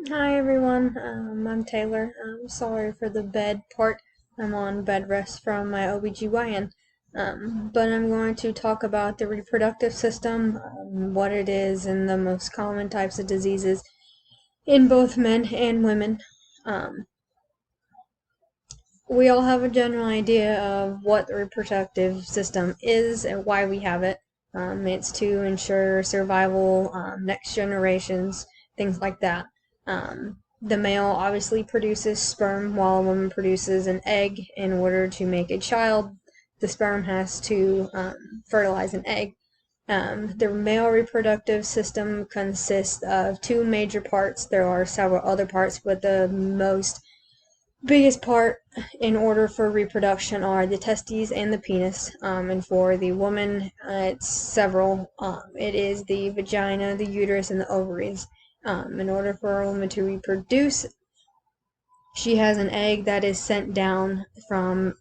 Hi everyone, I'm Taylor. I'm sorry for the bed part. I'm on bed rest from my OBGYN. But I'm going to talk about the reproductive system, what it is, and the most common types of diseases in both men and women. Um, we all have a general idea of what the reproductive system is and why we have it. It's to ensure survival, next generations, things like that. The male obviously produces sperm while a woman produces an egg. In order to make a child, the sperm has to fertilize an egg. The male reproductive system consists of two major parts. There are several other parts, but the biggest part in order for reproduction are the testes and the penis. And for the woman, it's several. It is the vagina, the uterus, and the ovaries. In order for a woman to reproduce, she has an egg that is sent down from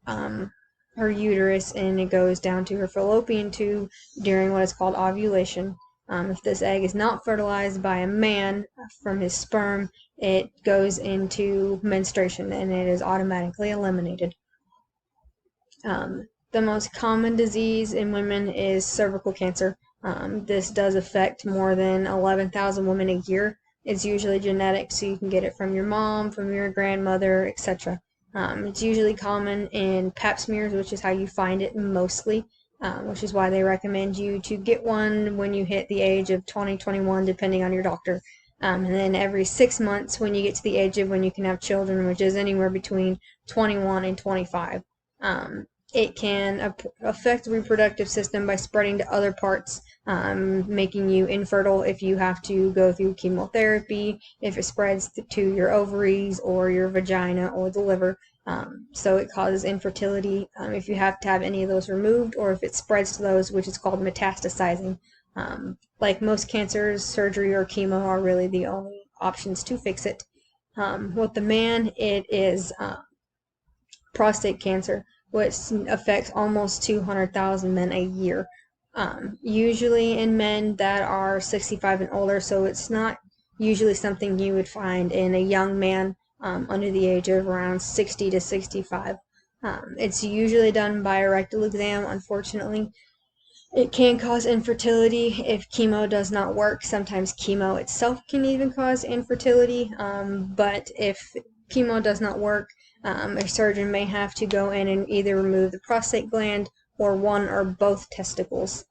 her uterus, and it goes down to her fallopian tube during what is called ovulation. If this egg is not fertilized by a man from his sperm, it goes into menstruation and it is automatically eliminated. The most common disease in women is cervical cancer. This does affect more than 11,000 women a year. It's usually genetic, so you can get it from your mom, from your grandmother, etc. It's usually common in pap smears, which is how you find it mostly, which is why they recommend you to get one when you hit the age of 20, 21, depending on your doctor. And then every 6 months when you get to the age of when you can have children, which is anywhere between 21 and 25. It can affect the reproductive system by spreading to other parts, making you infertile if you have to go through chemotherapy, if it spreads to your ovaries or your vagina or the liver. So it causes infertility if you have to have any of those removed, or if it spreads to those, which is called metastasizing. Like most cancers, surgery or chemo are really the only options to fix it. With the man, it is prostate cancer, which affects almost 200,000 men a year. Usually in men that are 65 and older, so it's not usually something you would find in a young man under the age of around 60 to 65. It's usually done by a rectal exam, unfortunately. It can cause infertility if chemo does not work. Sometimes chemo itself can even cause infertility, but if chemo does not work, a surgeon may have to go in and either remove the prostate gland or one or both testicles,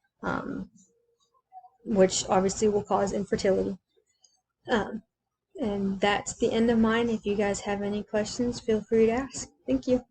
which obviously will cause infertility. And that's the end of mine. If you guys have any questions, feel free to ask. Thank you.